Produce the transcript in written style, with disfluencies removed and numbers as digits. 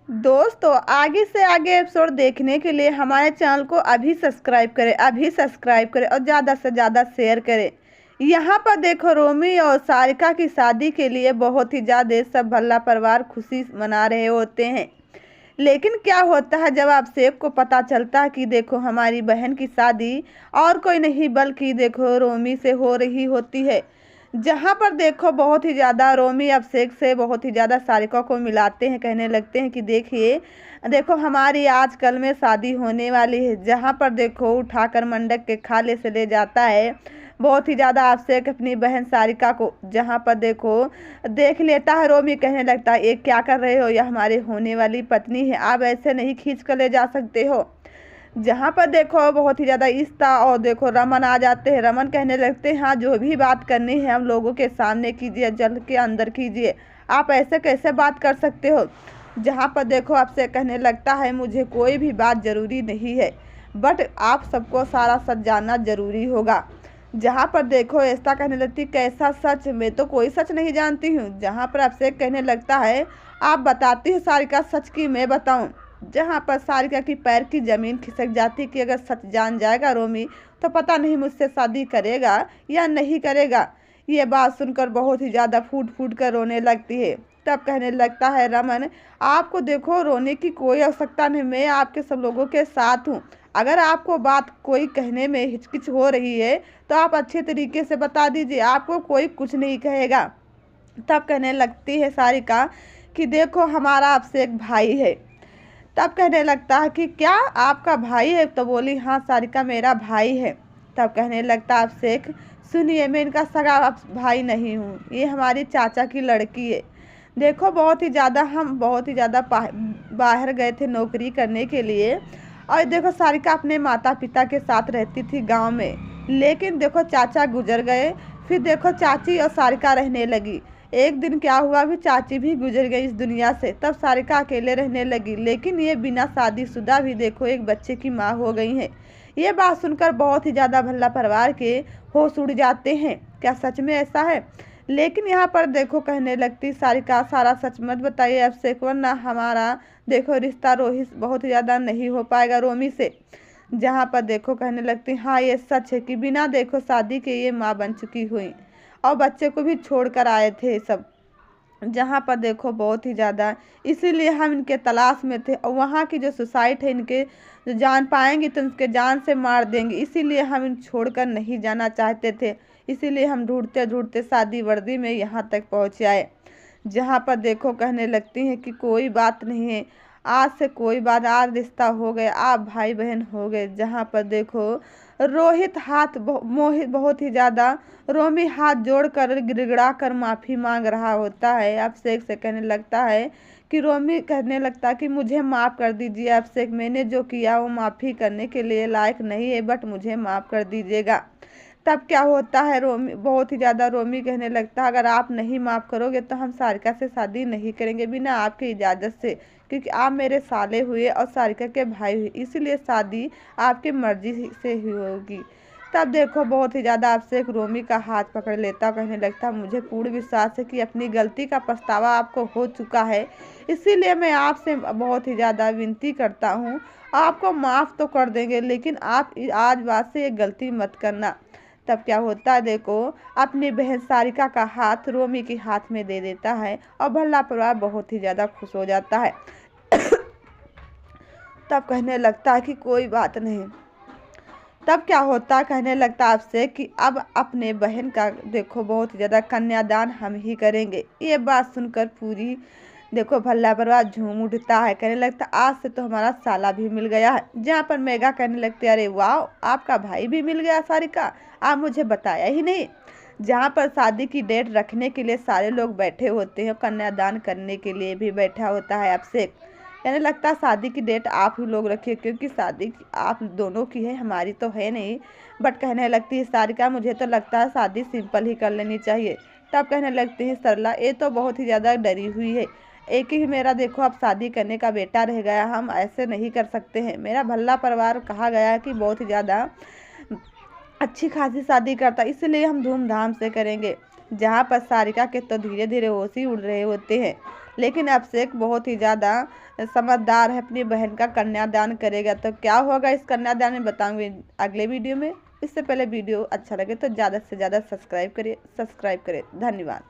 दोस्तों आगे से आगे एपिसोड देखने के लिए हमारे चैनल को अभी सब्सक्राइब करें और ज़्यादा से ज़्यादा शेयर करें। यहाँ पर देखो रोमी और सारिका की शादी के लिए बहुत ही ज़्यादा सब भल्ला परिवार खुशी मना रहे होते हैं। लेकिन क्या होता है जब अभिषेक को पता चलता है कि देखो हमारी बहन की शादी और कोई नहीं बल्कि देखो रोमी से हो रही होती है। जहाँ पर देखो बहुत ही ज़्यादा रोमी अभिषेक से बहुत ही ज़्यादा सारिका को मिलाते हैं, कहने लगते हैं कि देखिए देखो हमारी आजकल में शादी होने वाली है। जहाँ पर देखो उठाकर मंडप के खाले से ले जाता है बहुत ही ज़्यादा अभिषेक अपनी बहन सारिका को। जहाँ पर देखो देख लेता है रोमी, कहने लगता है ये क्या कर रहे हो, यह हमारे होने वाली पत्नी है, आप ऐसे नहीं खींच कर ले जा सकते हो। जहाँ पर देखो बहुत ही ज़्यादा इश्ता और देखो रमन आ जाते हैं। रमन कहने लगते हैं हाँ जो भी बात करनी है हम लोगों के सामने कीजिए, जल के अंदर कीजिए, आप ऐसे कैसे बात कर सकते हो। जहाँ पर देखो आपसे कहने लगता है मुझे कोई भी बात ज़रूरी नहीं है, बट आप सबको सारा सच जानना ज़रूरी होगा। जहाँ पर देखो ऐसा कहने लगती कैसा सच, मैं तो कोई सच नहीं जानती हूँ। जहाँ पर आपसे कहने लगता है आप बताती हो सारिका सच की मैं बताऊँ। जहाँ पर सारिका की पैर की ज़मीन खिसक जाती कि अगर सच जान जाएगा रोमी तो पता नहीं मुझसे शादी करेगा या नहीं करेगा। ये बात सुनकर बहुत ही ज़्यादा फूट फूट कर रोने लगती है। तब कहने लगता है रमन आपको देखो रोने की कोई आवश्यकता नहीं, मैं आपके सब लोगों के साथ हूँ। अगर आपको बात कोई कहने में हिचकिच हो रही है तो आप अच्छे तरीके से बता दीजिए, आपको कोई कुछ नहीं कहेगा। तब कहने लगती है सारिका कि देखो हमारा आपसे एक भाई है। तब कहने लगता है कि क्या आपका भाई है, तो बोली हाँ सारिका मेरा भाई है। तब कहने लगता है अभिषेक सुनिए मैं इनका सगा भाई नहीं हूँ, ये हमारी चाचा की लड़की है। देखो हम बहुत ही ज़्यादा बाहर गए थे नौकरी करने के लिए, और देखो सारिका अपने माता पिता के साथ रहती थी गांव में। लेकिन देखो चाचा गुजर गए, फिर देखो चाची और सारिका रहने लगी। एक दिन क्या हुआ भी चाची भी गुजर गई इस दुनिया से, तब सारिका अकेले रहने लगी। लेकिन ये बिना शादीशुदा भी देखो एक बच्चे की माँ हो गई है। ये बात सुनकर बहुत ही ज़्यादा भल्ला परिवार के होश उड़ जाते हैं, क्या सच में ऐसा है। लेकिन यहाँ पर देखो कहने लगती सारिका सारा सच मत बताइए अभिषेक, वरना हमारा देखो रिश्ता रोहित बहुत ही ज़्यादा नहीं हो पाएगा रोमी से। जहाँ पर देखो कहने लगती हाँ ये सच है कि बिना देखो शादी के ये माँ बन चुकी हुई और बच्चे को भी छोड़ कर आए थे सब। जहाँ पर देखो बहुत ही ज़्यादा इसीलिए हम इनके तलाश में थे, और वहाँ की जो सोसाइटी है इनके जो जान पाएंगे तो उनके जान से मार देंगे, इसीलिए हम इन छोड़कर नहीं जाना चाहते थे। इसीलिए हम ढूंढते ढूंढते शादी वर्दी में यहाँ तक पहुँच आए। जहाँ पर देखो कहने लगती हैं कि कोई बात नहीं है, आज से कोई बात, आज रिश्ता हो गया, आप भाई बहन हो गए। जहाँ पर देखो रोहित मोहित बहुत ही ज़्यादा रोमी हाथ जोड़कर गिड़गिड़ा कर माफ़ी मांग रहा होता है। अभिषेक से कहने लगता है कि रोमी कहने लगता कि मुझे माफ़ कर दीजिए अभिषेक, मैंने जो किया वो माफ़ी करने के लिए लायक नहीं है, बट मुझे माफ़ कर दीजिएगा। तब क्या होता है रोमी बहुत ही ज़्यादा रोमी कहने लगता है अगर आप नहीं माफ़ करोगे तो हम सारिका से शादी नहीं करेंगे बिना आपकी इजाज़त से, क्योंकि आप मेरे साले हुए और सारिका के भाई हुए, इसलिए शादी आपकी मर्जी से ही होगी। तब देखो बहुत ही ज़्यादा आपसे एक रोमी का हाथ पकड़ लेता, कहने लगता मुझे पूर्ण विश्वास है कि अपनी गलती का पछतावा आपको हो चुका है, इसीलिए मैं आपसे बहुत ही ज़्यादा विनती करता हूँ, आपको माफ़ तो कर देंगे लेकिन आप आज बाद से ये गलती मत करना। तब क्या होता है देखो अपनी बहन सारिका का हाथ रोमी के हाथ में दे देता है और भल्ला परिवार बहुत ही ज़्यादा खुश हो जाता है। तब कहने लगता है कि कोई बात नहीं। तब क्या होता कहने लगता आपसे कि अब अपने बहन का देखो बहुत ही ज़्यादा कन्यादान हम ही करेंगे। ये बात सुनकर पूरी देखो भल्ला परिवार झूम उठता है, कहने लगता आज से तो हमारा साला भी मिल गया है। जहाँ पर मेघा कहने लगती अरे वाह आपका भाई भी मिल गया सारिका, आप मुझे बताया ही नहीं। जहाँ पर शादी की डेट रखने के लिए सारे लोग बैठे होते हैं, कन्यादान करने के लिए भी बैठा होता है अभिषेक। कहने लगता है शादी की डेट आप ही लोग रखिए, क्योंकि शादी आप दोनों की है हमारी तो है नहीं। बट कहने लगती है सारिका मुझे तो लगता है शादी सिंपल ही कर लेनी चाहिए। तब कहने लगती है सरला ये तो बहुत ही ज़्यादा डरी हुई है, एक ही मेरा देखो अब शादी करने का बेटा रह गया, हम ऐसे नहीं कर सकते हैं। मेरा भल्ला परिवार कहा गया है कि बहुत ही ज़्यादा अच्छी खासी शादी करता, इसलिए हम धूमधाम से करेंगे। जहाँ पर सारिका के तो धीरे धीरे होश ही उड़ रहे होते हैं। लेकिन अभिषेक बहुत ही ज़्यादा समझदार है, अपनी बहन का कन्यादान करेगा। तो क्या होगा इस कन्यादान में बताऊंगी अगले वीडियो में। इससे पहले वीडियो अच्छा लगे तो ज़्यादा से ज़्यादा सब्सक्राइब करिए। धन्यवाद।